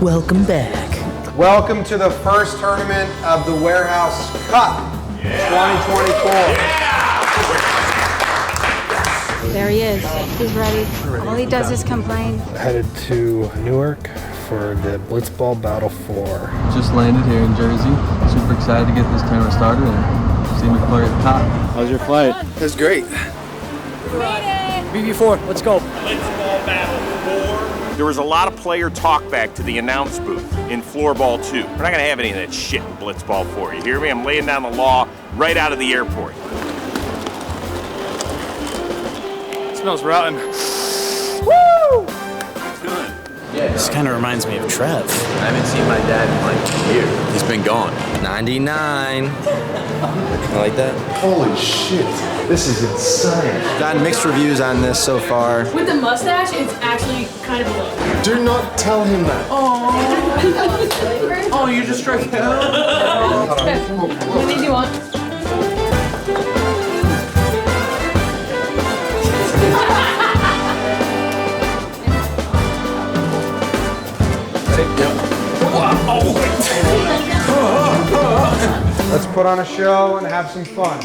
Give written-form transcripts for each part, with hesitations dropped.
welcome back. Welcome to the first tournament of the Warehouse Cup 2024. There he is. He's ready. All he does is complain. Headed to Newark for the Blitzball Battle 4. Just landed here in Jersey. Super excited to get this tournament started and see McFlurry at the top. How's your flight? It was great. BB4, let's go. Blitzball Battle 4. There was a lot of player talk back to the announce booth in Floorball 2. We're not going to have any of that shit in Blitzball 4. You hear me? I'm laying down the law right out of the airport. It smells rotten. Woo! Good. Yeah. This kind of reminds me of Trev. I haven't seen my dad in like a year. He's been gone. 99. You like that? Holy shit. This is insane. Gotten mixed reviews on this so far. With the mustache, it's actually kind of a look. Do not tell him that. Oh, you just struck out. How many do you want? Let's put on a show and have some fun.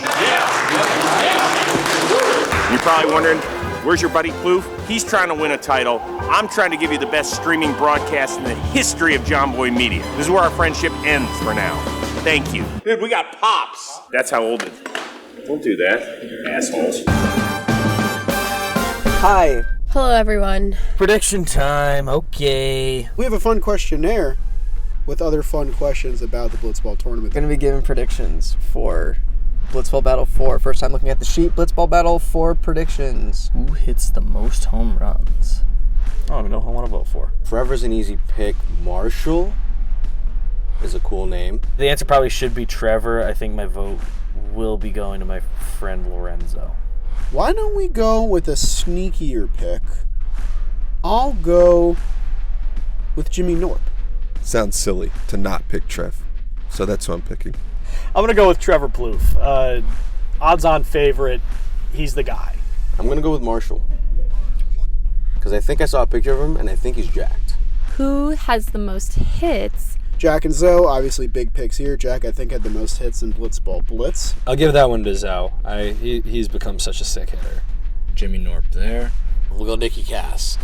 You're probably wondering, where's your buddy Kloof? He's trying to win a title. I'm trying to give you the best streaming broadcast in the history of John Boy Media. This is where our friendship ends for now. Thank you. Dude, we got pops. That's how old it is. Don't do that, assholes. Hi. Hello, everyone. Prediction time, okay. We have a fun questionnaire with other fun questions about the Blitzball tournament. Going to be giving predictions for Blitzball Battle 4. First time looking at the sheet. Blitzball Battle 4 predictions. Who hits the most home runs? I don't even know who I want to vote for. Forever's an easy pick. Marshall is a cool name. The answer probably should be Trevor. I think my vote will be going to my friend Lorenzo. Why don't we go with a sneakier pick? I'll go with Jimmy Knorp. Sounds silly to not pick Trev, so that's who I'm picking. I'm going to go with Trevor Plouffe. Odds-on favorite. He's the guy. I'm going to go with Marshall. Because I think I saw a picture of him, and I think he's jacked. Who has the most hits? Jack and Zoe, obviously big picks here. Jack, I think, had the most hits in Blitzball Blitz. I'll give that one to Zoe. He's become such a sick hitter. Jimmy Knorp there. We'll go Nicky Cass.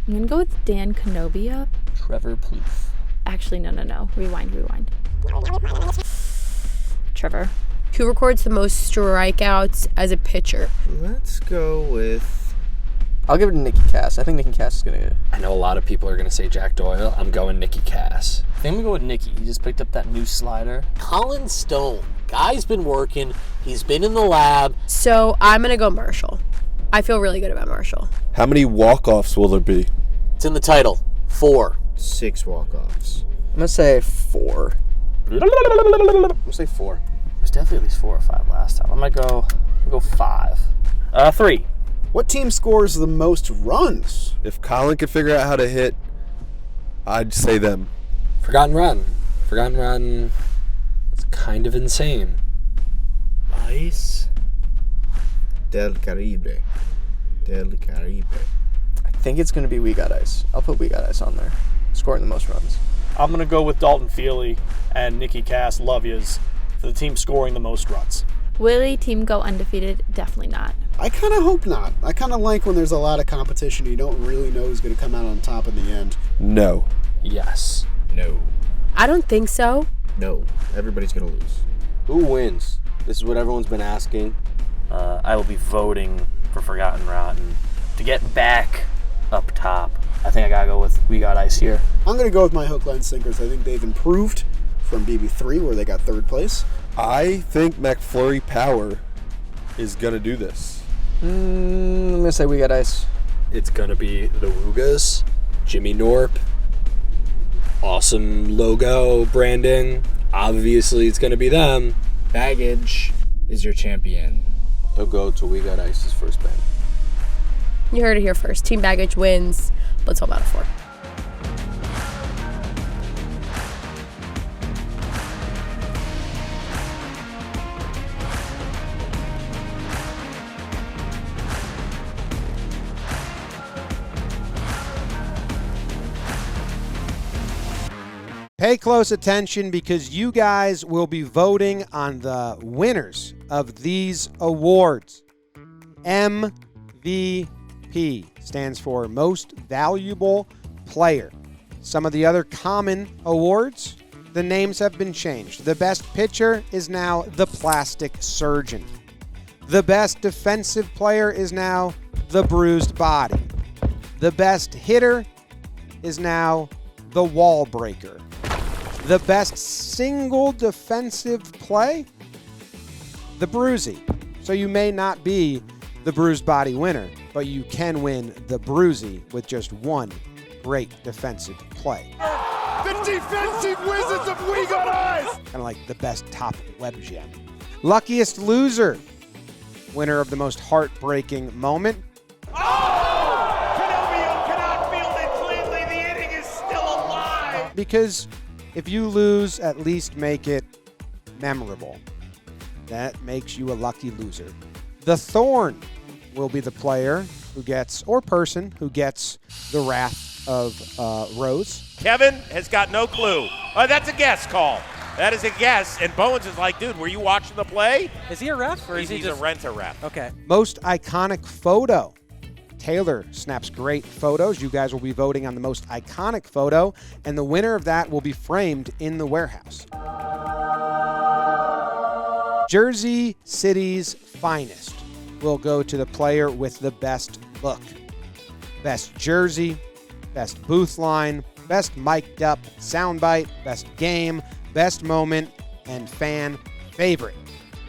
I'm going to go with Dan Canobia. Trevor Plouffe. Actually, no. Rewind. Trevor. Who records the most strikeouts as a pitcher? Let's go with... I'll give it to Nicky Cass. I think Nicky Cass is going to... I know a lot of people are going to say Jack Doyle. I'm going Nicky Cass. I think I'm going to go with Nicky. He just picked up that new slider. Colin Stone. Guy's been working. He's been in the lab. So I'm going to go Marshall. I feel really good about Marshall. How many walk-offs will there be? It's in the title. 4. 6 walk-offs. I'm going to say 4. I'm going to say 4. There's definitely at least 4 or 5 last time. I'm going to go 5. 3. What team scores the most runs? If Colin could figure out how to hit, I'd say them. Forgotten Run. It's kind of insane. Ice del Caribe. I think it's going to be We Got Ice. I'll put We Got Ice on there. Scoring the most runs. I'm going to go with Dalton Feely and Nicky Cass, love yous, for the team scoring the most runs. Will team go undefeated? Definitely not. I kind of hope not. I kind of like when there's a lot of competition. You don't really know who's going to come out on top in the end. No. Yes. No. I don't think so. No. Everybody's going to lose. Who wins? This is what everyone's been asking. I will be voting for Forgotten Rotten to get back up top. I think I got to go with We Got Ice here. I'm going to go with my hook, line, sinkers. I think they've improved from BB3, where they got 3rd place. I think McFlurry Power is going to do this. I'm going to say We Got Ice. It's going to be the Rugas, Jimmy Knorp, awesome logo, branding. Obviously, it's going to be them. Baggage is your champion. He'll go to We Got Ice's first band. You heard it here first. Team Baggage wins Blitzball Battle 4. Pay close attention because you guys will be voting on the winners of these awards. MVP stands for Most Valuable Player. Some of the other common awards, the names have been changed. The best pitcher is now the Plastic Surgeon. The best defensive player is now the Bruised Body. The best hitter is now the Wall Breaker. The best single defensive play, the Bruisey. So you may not be the Bruised Body winner, but you can win the Bruisey with just one great defensive play. The defensive wizards of We Got Eyes! Kind of like the best top web gem. Luckiest loser, winner of the most heartbreaking moment. Because if you lose, at least make it memorable. That makes you a lucky loser. The Thorn will be the player who gets, or person who gets, the wrath of Rose. Kevin has got no clue. Oh, that's a guess call. That is a guess. And Bowens is like, dude, were you watching the play? Is he a ref? Or is he He's a ref. Okay. Most iconic photo. Taylor snaps great photos. You guys will be voting on the most iconic photo, and the winner of that will be framed in the warehouse. Jersey City's finest will go to the player with the best look. Best jersey, best booth line, best mic'd up soundbite, best game, best moment, and fan favorite.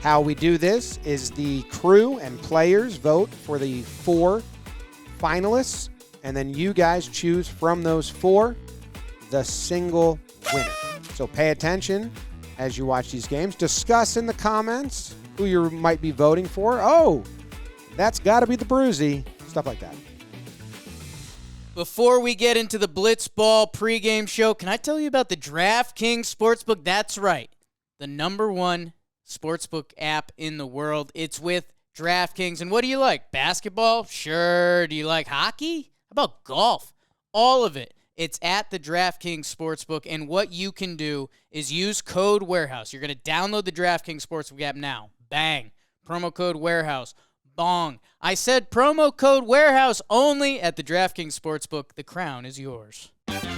How we do this is the crew and players vote for the 4 finalists, and then you guys choose from those 4 the single winner. So pay attention as you watch these games. Discuss in the comments who you might be voting for. Oh, that's got to be the Bruisey. Stuff like that. Before we get into the Blitzball pregame show, can I tell you about the DraftKings Sportsbook? That's right. The #1 sportsbook app in the world. It's with DraftKings. And what do you like? Basketball? Sure. Do you like hockey? How about golf? All of it. It's at the DraftKings Sportsbook, and what you can do is use code WAREHOUSE. You're going to download the DraftKings Sportsbook app now. Bang. Promo code WAREHOUSE. Bong. I said promo code WAREHOUSE only at the DraftKings Sportsbook. The crown is yours.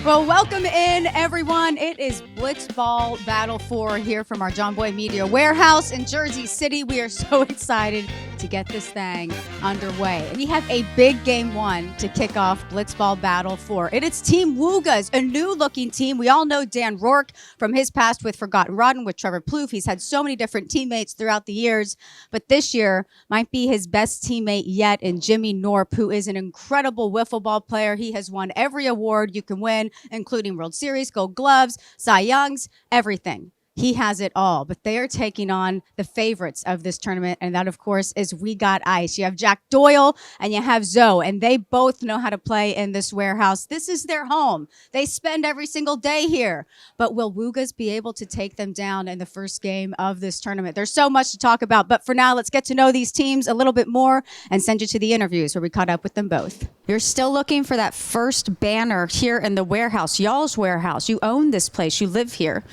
Well, welcome in, everyone. It is Blitzball Battle 4 here from our John Boy Media warehouse in Jersey City. We are so excited to get this thing underway. We have a big game 1 to kick off Blitzball Battle 4. It's Team Woogas, a new-looking team. We all know Dan Rourke from his past with Forgotten Rotten with Trevor Plouffe. He's had so many different teammates throughout the years, but this year might be his best teammate yet in Jimmy Knorp, who is an incredible wiffle ball player. He has won every award you can win, including World Series, Gold Gloves, Cy Youngs, everything. He has it all, but they are taking on the favorites of this tournament, and that, of course, is We Got Ice. You have Jack Doyle and you have Zoe, and they both know how to play in this warehouse. This is their home. They spend every single day here, but will Woogas be able to take them down in the first game of this tournament? There's so much to talk about, but for now, let's get to know these teams a little bit more and send you to the interviews where we caught up with them both. You're still looking for that first banner here in the warehouse, y'all's warehouse. You own this place. You live here.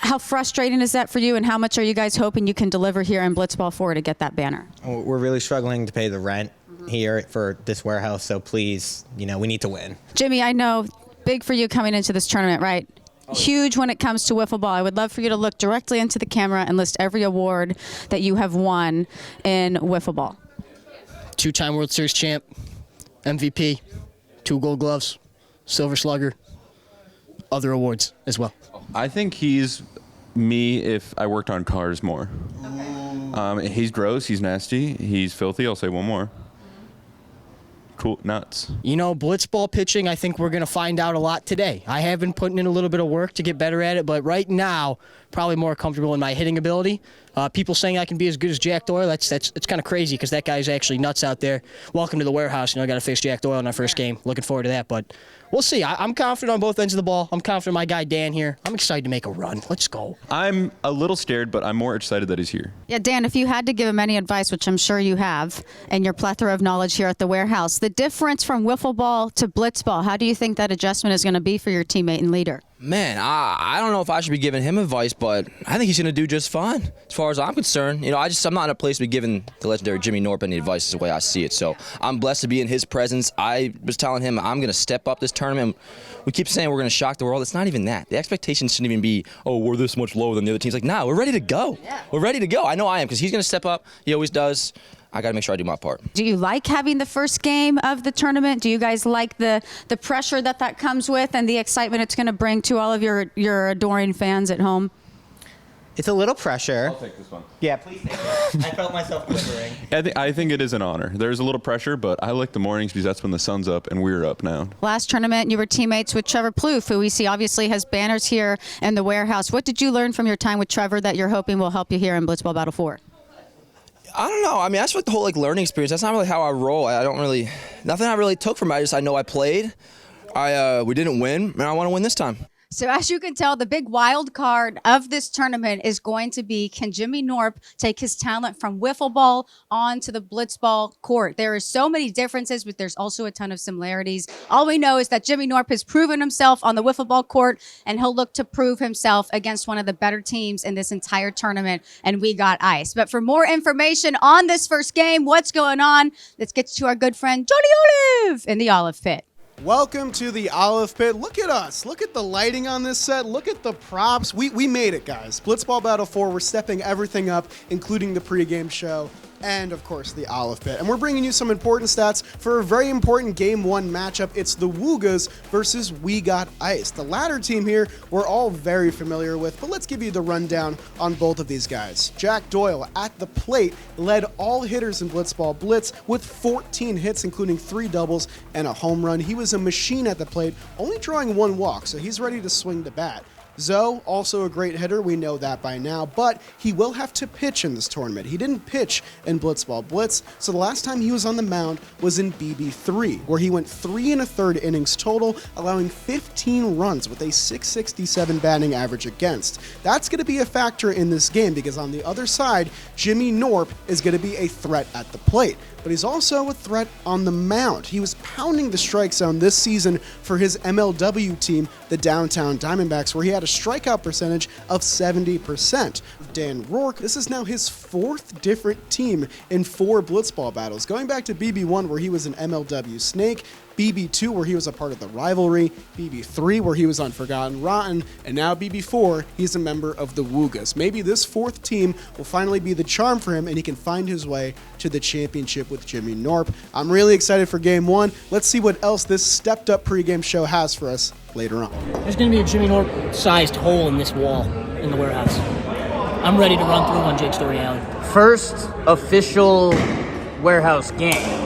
How frustrating is that for you, and how much are you guys hoping you can deliver here in Blitzball 4 to get that banner? We're really struggling to pay the rent here for this warehouse, so please, we need to win. Jimmy, I know, big for you coming into this tournament, right? Huge when it comes to wiffle ball. I would love for you to look directly into the camera and list every award that you have won in wiffle ball. 2-time World Series champ, MVP, 2 Gold Gloves, Silver Slugger, other awards as well. I think he's me if I worked on cars more. Okay. He's gross, he's nasty, he's filthy. I'll say one more. Cool, nuts. Blitzball pitching, I think we're going to find out a lot today. I have been putting in a little bit of work to get better at it, but right now, probably more comfortable in my hitting ability. People saying I can be as good as Jack Doyle, it's kind of crazy because that guy's actually nuts out there. Welcome to the warehouse. I got to face Jack Doyle in our first game. Looking forward to that, but we'll see. I'm confident on both ends of the ball. I'm confident in my guy Dan here. I'm excited to make a run. Let's go. I'm a little scared, but I'm more excited that he's here. Yeah, Dan, if you had to give him any advice, which I'm sure you have, and your plethora of knowledge here at the warehouse, the difference from wiffle ball to blitzball, how do you think that adjustment is going to be for your teammate and leader? Man, I don't know if I should be giving him advice, but I think he's going to do just fine as far as I'm concerned. You know, I'm not in a place to be giving the legendary Jimmy Knorp any advice is the way I see it. So I'm blessed to be in his presence. I was telling him I'm going to step up this tournament. We keep saying we're going to shock the world. It's not even that. The expectations shouldn't even be, oh, we're this much lower than the other teams. Like, nah, we're ready to go. Yeah. We're ready to go. I know I am because he's going to step up. He always does. I got to make sure I do my part. Do you like having the first game of the tournament? Do you guys like the pressure that comes with and the excitement it's going to bring to all of your adoring fans at home? It's a little pressure. I'll take this one. Yeah, please take it. I felt myself quivering. I think it is an honor. There's a little pressure, but I like the mornings because that's when the sun's up and we're up now. Last tournament, you were teammates with Trevor Plouffe, who we see obviously has banners here in the warehouse. What did you learn from your time with Trevor that you're hoping will help you here in Blitzball Battle 4? I don't know. I mean, that's like the whole learning experience. That's not really how I roll. Nothing I really took from it. I know I played. We didn't win, and I want to win this time. So as you can tell, the big wild card of this tournament is going to be, can Jimmy Knorp take his talent from wiffle ball onto the blitzball court? There are so many differences, but there's also a ton of similarities. All we know is that Jimmy Knorp has proven himself on the wiffle ball court, and he'll look to prove himself against one of the better teams in this entire tournament, and we got ice. But for more information on this first game, what's going on, let's get to our good friend Johnny Olive in the Olive Pit. Welcome to the Olive Pit. Look at us. Look at the lighting on this set. Look at the props. We made it, guys. Blitzball Battle 4, we're stepping everything up, including the pregame show and, of course, the Olive Pit. And we're bringing you some important stats for a very important Game 1 matchup. It's the Woogas versus We Got Ice. The latter team here we're all very familiar with, but let's give you the rundown on both of these guys. Jack Doyle at the plate led all hitters in Blitzball Blitz with 14 hits, including 3 doubles and a home run. He was a machine at the plate, only drawing 1 walk, so he's ready to swing the bat. Zoe, also a great hitter, we know that by now, but he will have to pitch in this tournament. He didn't pitch in Blitzball Blitz, so the last time he was on the mound was in BB3, where he went 3 1/3 innings total, allowing 15 runs with a .667 batting average against. That's going to be a factor in this game because on the other side, Jimmy Knorp is going to be a threat at the plate. But he's also a threat on the mound. He was pounding the strike zone this season for his MLW team, the Downtown Diamondbacks, where he had a strikeout percentage of 70%. Dan Rourke, this is now his 4th different team in 4 blitzball battles, going back to BB1 where he was an MLW Snake, BB2 where he was a part of the rivalry, BB3 where he was on Forgotten Rotten, and now BB4, he's a member of the Woogas. Maybe this 4th team will finally be the charm for him and he can find his way to the championship with Jimmy Knorp. I'm really excited for Game 1. Let's see what else this stepped-up pregame show has for us later on. There's going to be a Jimmy Knorp-sized hole in this wall in the warehouse. I'm ready to run through on Jake Story Alley. First official warehouse game.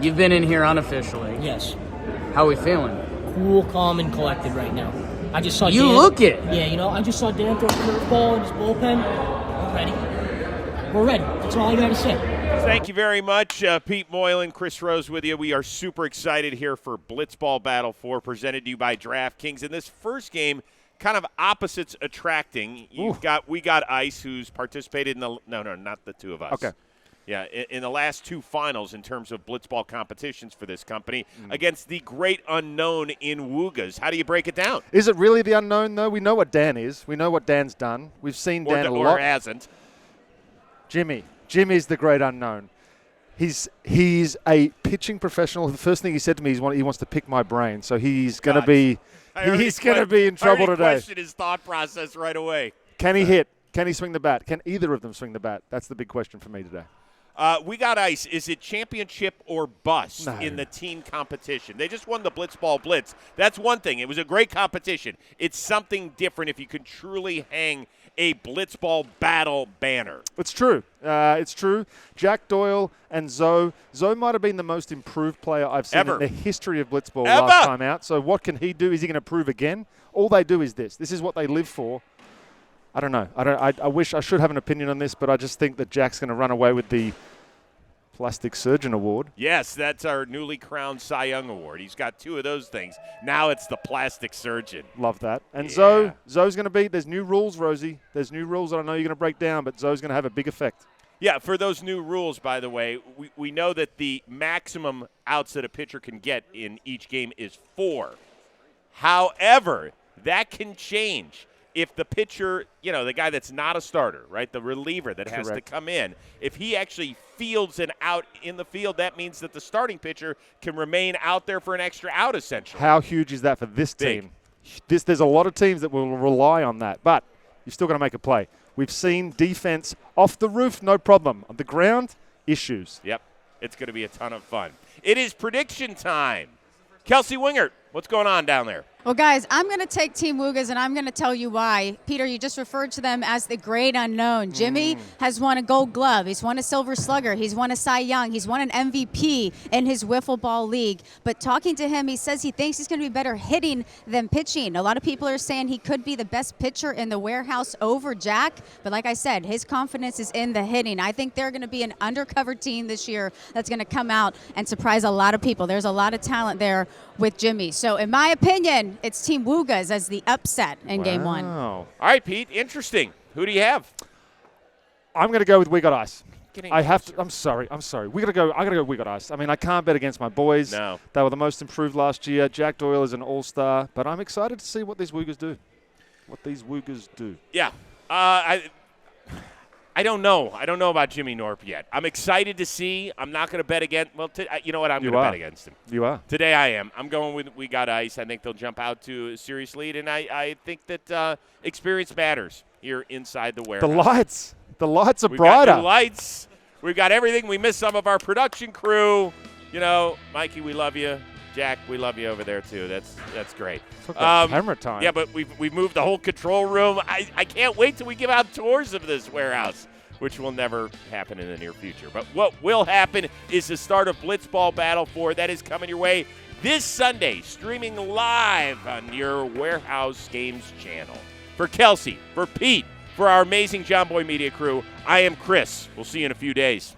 You've been in here unofficially. Yes. How are we feeling? Cool, calm, and collected right now. I just saw You Dan. look it. Yeah, I just saw Dan throw a curveball in his bullpen. We're ready. We're ready. That's all I got to say. Thank you very much, Pete Moylan, Chris Rose with you. We are super excited here for Blitzball Battle 4, presented to you by DraftKings. In this first game, kind of opposites attracting. We got Ice, who's participated in the – no, not the two of us. Okay. Yeah, in the last 2 finals in terms of blitzball competitions for this company against the great unknown in Woogas. How do you break it down? Is it really the unknown, though? We know what Dan is. We know what Dan's done. We've seen Dan a lot. Or hasn't. Jimmy's the great unknown. He's a pitching professional. The first thing he said to me is he wants to pick my brain. So he's going to be in trouble today. I questioned his thought process right away. Can he hit? Can he swing the bat? Can either of them swing the bat? That's the big question for me today. We got Ice. Is it championship or bust in the team competition? They just won the Blitzball Blitz. That's one thing. It was a great competition. It's something different if you can truly hang a Blitzball battle banner. It's true. It's true. Jack Doyle and Zoe. Zoe might have been the most improved player I've seen in the history of Blitzball last time out. So what can he do? Is he going to prove again? All they do is this. This is what they live for. I don't know. I wish I should have an opinion on this, but I just think that Jack's going to run away with the Plastic Surgeon Award. Yes, that's our newly crowned Cy Young Award. He's got 2 of those things. Now it's the Plastic Surgeon. Love that. And Zoe's going to be, there's new rules, Rosie. There's new rules that I know you're going to break down, but Zoe's going to have a big effect. Yeah, for those new rules, by the way, we know that the maximum outs that a pitcher can get in each game is 4. However, That can change if the pitcher, the guy that's not a starter, right, the reliever that has to come in, if he actually fields an out in the field, that means that the starting pitcher can remain out there for an extra out, essentially. How huge is that for this team? There's a lot of teams that will rely on that, but you've still got to make a play. We've seen defense off the roof, no problem. On the ground, issues. Yep. It's going to be a ton of fun. It is prediction time. Kelsey Wingert, what's going on down there? Well, guys, I'm going to take Team Woogas, and I'm going to tell you why. Peter, you just referred to them as the great unknown. Jimmy has won a Gold Glove. He's won a Silver Slugger. He's won a Cy Young. He's won an MVP in his wiffle ball league. But talking to him, he says he thinks he's going to be better hitting than pitching. A lot of people are saying he could be the best pitcher in the warehouse over Jack. But like I said, his confidence is in the hitting. I think they're going to be an undercover team this year that's going to come out and surprise a lot of people. There's a lot of talent there with Jimmy. So in my opinion, it's Team Woogas as the upset in Game 1. All right, Pete. Interesting. Who do you have? I'm going to go with We Got Ice. Getting I have to. I'm sorry. I got to go We Got Ice. I mean, I can't bet against my boys. No. They were the most improved last year. Jack Doyle is an all-star, but I'm excited to see what these Woogers do. Yeah. I don't know. I don't know about Jimmy Knorp yet. I'm excited to see. I'm not going to bet against. Well, you know what? I'm going to bet against him. You are. Today I am. I'm going with We Got Ice. I think they'll jump out to a serious lead, and I think that experience matters here inside the warehouse. The lights are We've brighter. got new lights. We've got everything. We missed some of our production crew. Mikey, we love you. Jack, we love you over there too. That's great. Camera time. Yeah, but we've moved the whole control room. I can't wait till we give out tours of this warehouse, which will never happen in the near future. But what will happen is the start of Blitzball Battle 4. That is coming your way this Sunday, streaming live on your Warehouse Games channel. For Kelsey, for Pete, for our amazing John Boy Media crew, I am Chris. We'll see you in a few days.